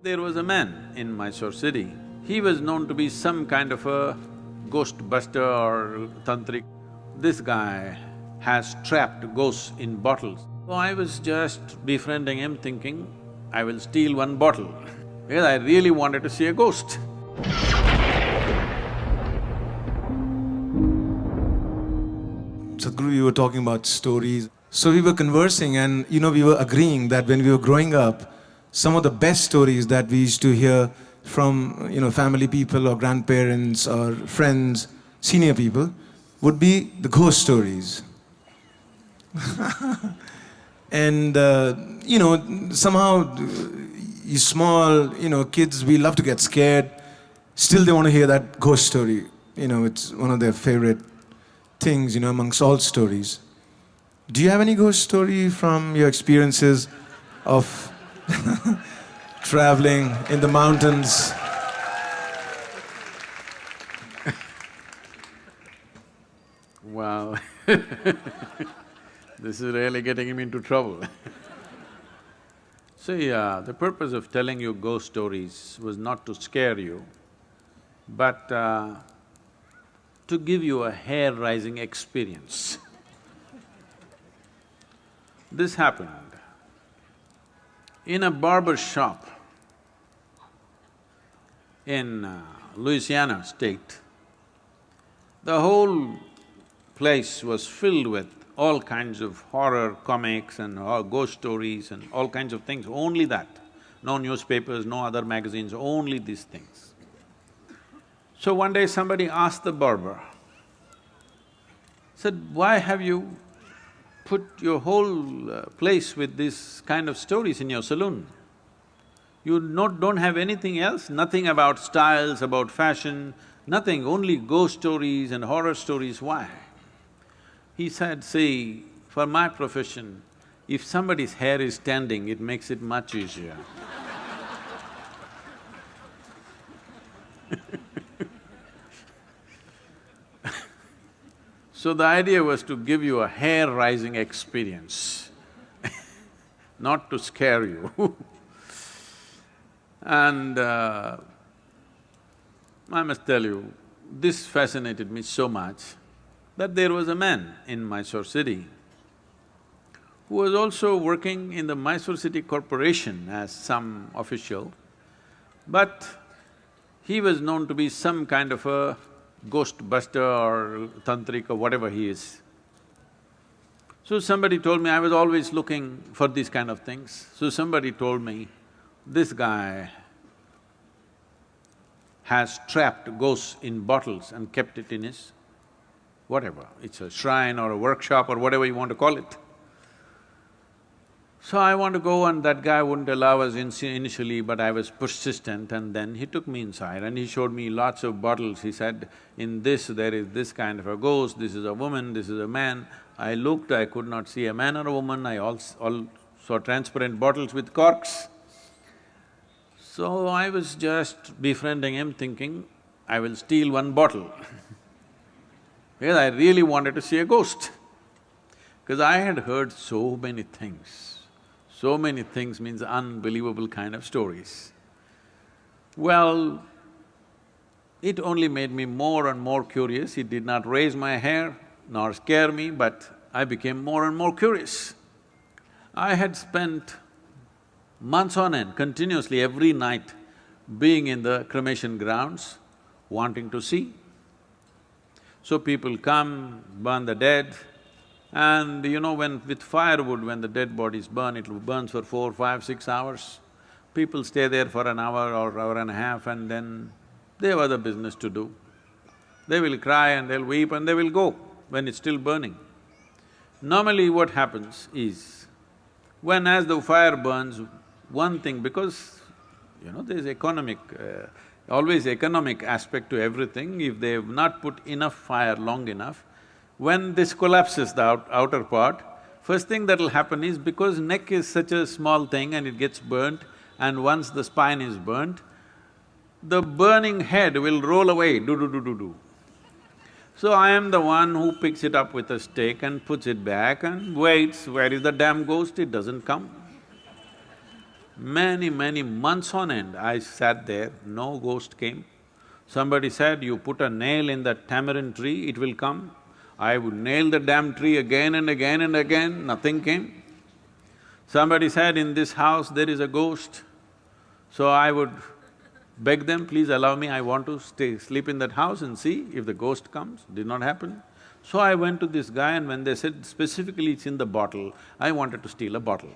There was a man in Mysore city. He was known to be some kind of a ghost buster or tantric. This guy has trapped ghosts in bottles. So I was just befriending him thinking, I will steal one bottle because I really wanted to see a ghost. Sadhguru, you were talking about stories. So we were conversing and we were agreeing that when we were growing up, some of the best stories that we used to hear from family people or grandparents or friends, senior people, would be the ghost stories. And somehow you small, kids, we love to get scared. Still they want to hear that ghost story. It's one of their favorite things, amongst all stories. Do you have any ghost story from your experiences of traveling in the mountains? Wow this is really getting him into trouble. See, the purpose of telling you ghost stories was not to scare you, but to give you a hair-raising experience. This happened in a barber shop in Louisiana state. The whole place was filled with all kinds of horror comics and ghost stories and all kinds of things, only that. No newspapers, no other magazines, only these things. So one day somebody asked the barber, said, why have you put your whole place with this kind of stories in your saloon? You don't have anything else, nothing about styles, about fashion, nothing, only ghost stories and horror stories, why? He said, see, for my profession, if somebody's hair is standing, it makes it much easier. So the idea was to give you a hair-raising experience not to scare you And I must tell you, this fascinated me so much that there was a man in Mysore city who was also working in the Mysore City Corporation as some official, but he was known to be some kind of a ghost buster or tantric or whatever he is. So somebody told me, I was always looking for these kind of things, so somebody told me, this guy has trapped ghosts in bottles and kept it in his whatever, it's a shrine or a workshop or whatever you want to call it. So I want to go, and that guy wouldn't allow us initially, but I was persistent, and then he took me inside and he showed me lots of bottles. He said, in this there is this kind of a ghost, this is a woman, this is a man. I looked, I could not see a man or a woman, I all saw transparent bottles with corks. So I was just befriending him thinking, I will steal one bottle because I really wanted to see a ghost. Because I had heard so many things. So many things means unbelievable kind of stories. Well, it only made me more and more curious. It did not raise my hair nor scare me, but I became more and more curious. I had spent months on end, continuously every night, being in the cremation grounds, wanting to see. So people come, burn the dead, and when with firewood, when the dead bodies burn, it burns for 4, 5, 6 hours. People stay there for an hour or hour and a half, and then they have other business to do. They will cry and they'll weep and they will go when it's still burning. Normally what happens is, when as the fire burns, one thing, because there's always economic aspect to everything. If they've not put enough fire long enough, when this collapses, the outer part, first thing that'll happen is, because neck is such a small thing and it gets burnt, and once the spine is burnt, the burning head will roll away, do. So I am the one who picks it up with a stake and puts it back and waits, where is the damn ghost? It doesn't come. Many months on end, I sat there, no ghost came. Somebody said, you put a nail in that tamarind tree, it will come. I would nail the damn tree again and again and again, nothing came. Somebody said, in this house there is a ghost. So I would beg them, please allow me, I want to sleep in that house and see if the ghost comes. Did not happen. So I went to this guy, and when they said specifically it's in the bottle, I wanted to steal a bottle.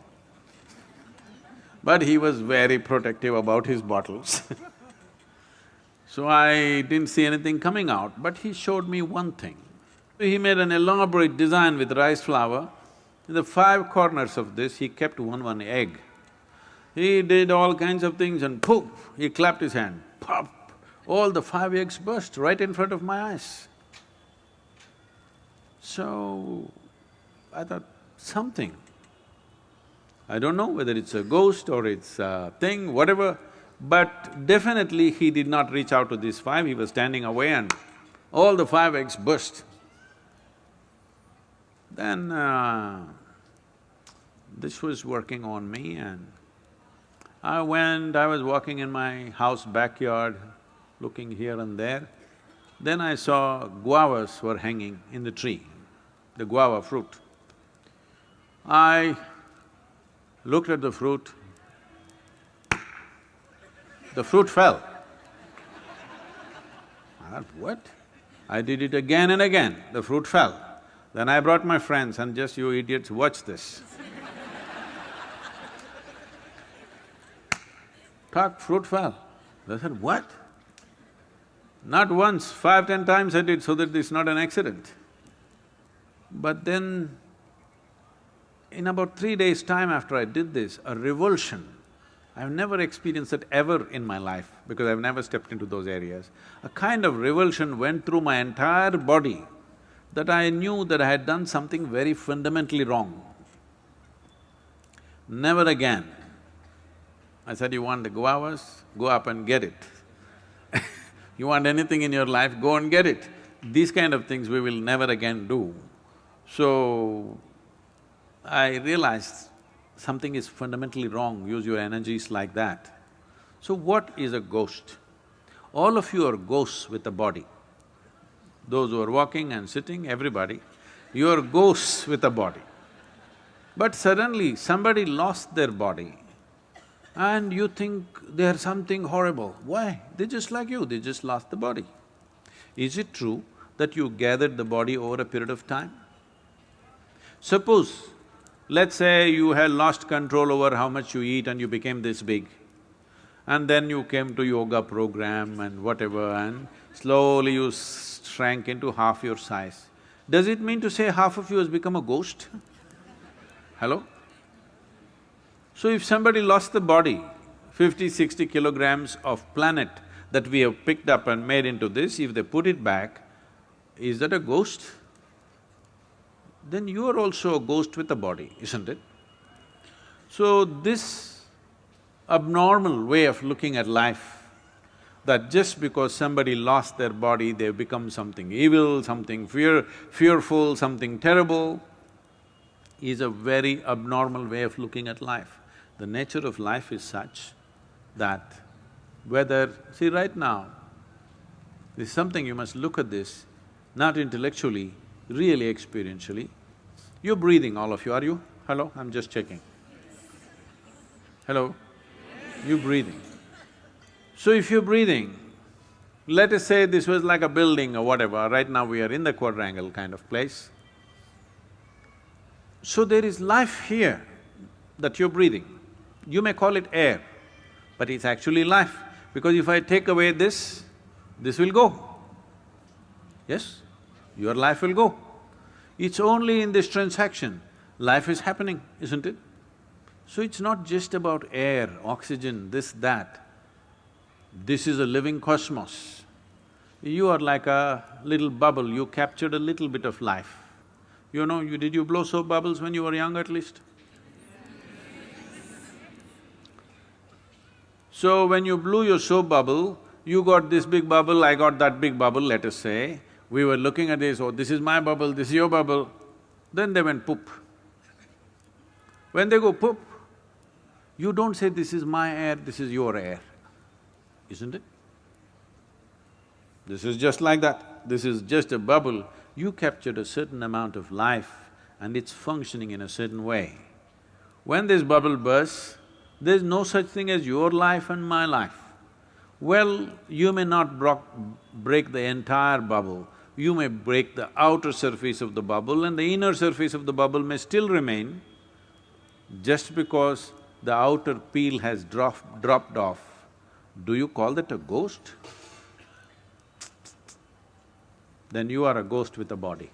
But he was very protective about his bottles So I didn't see anything coming out, but he showed me one thing. He made an elaborate design with rice flour. In the five corners of this, he kept one egg. He did all kinds of things and poof, he clapped his hand, pop! All the five eggs burst right in front of my eyes. So, I thought, something. I don't know whether it's a ghost or it's a thing, whatever, but definitely he did not reach out to these five, he was standing away and all the five eggs burst. Then this was working on me, and I was walking in my house backyard, looking here and there. Then I saw guavas were hanging in the tree, the guava fruit. I looked at the fruit fell. I thought, what? I did it again and again, the fruit fell. Then I brought my friends and just, you idiots, watch this. Fruit fell. They said, what? Not once, 5, 10 times I did so that it's not an accident. But then, in about 3 days' time after I did this, a revulsion, I've never experienced it ever in my life because I've never stepped into those areas. A kind of revulsion went through my entire body that I knew that I had done something very fundamentally wrong. Never again. I said, you want the guavas? Go up and get it. You want anything in your life, go and get it. These kind of things we will never again do. So, I realized something is fundamentally wrong, use your energies like that. So what is a ghost? All of you are ghosts with a body. Those who are walking and sitting, everybody, you are ghosts with a body. But suddenly somebody lost their body and you think they are something horrible. Why? They're just like you, they just lost the body. Is it true that you gathered the body over a period of time? Suppose, let's say you had lost control over how much you eat and you became this big, and then you came to yoga program and whatever, and slowly you shrank into half your size. Does it mean to say half of you has become a ghost? Hello? So if somebody lost the body, 50, 60 kilograms of planet that we have picked up and made into this, if they put it back, is that a ghost? Then you are also a ghost with a body, isn't it? So this abnormal way of looking at life, that just because somebody lost their body, they've become something evil, something fearful, something terrible, is a very abnormal way of looking at life. The nature of life is such that whether… See, right now, this is something you must look at this, not intellectually, really experientially. You're breathing, all of you, are you? Hello? I'm just checking. Hello? You're breathing. So if you're breathing, let us say this was like a building or whatever, right now we are in the quadrangle kind of place. So there is life here that you're breathing. You may call it air, but it's actually life, because if I take away this will go. Yes? Your life will go. It's only in this transaction, life is happening, isn't it? So it's not just about air, oxygen, this, that. This is a living cosmos. You are like a little bubble, you captured a little bit of life. You know, did you blow soap bubbles when you were young at least? So when you blew your soap bubble, you got this big bubble, I got that big bubble, let us say. We were looking at this, oh, this is my bubble, this is your bubble. Then they went poop. When they go poop, You don't say, this is my air, this is your air, isn't it? This is just like that. This is just a bubble. You captured a certain amount of life and it's functioning in a certain way. When this bubble bursts, there's no such thing as your life and my life. Well, you may not break the entire bubble, you may break the outer surface of the bubble and the inner surface of the bubble may still remain. Just because the outer peel has dropped off, do you call that a ghost? Then you are a ghost with a body.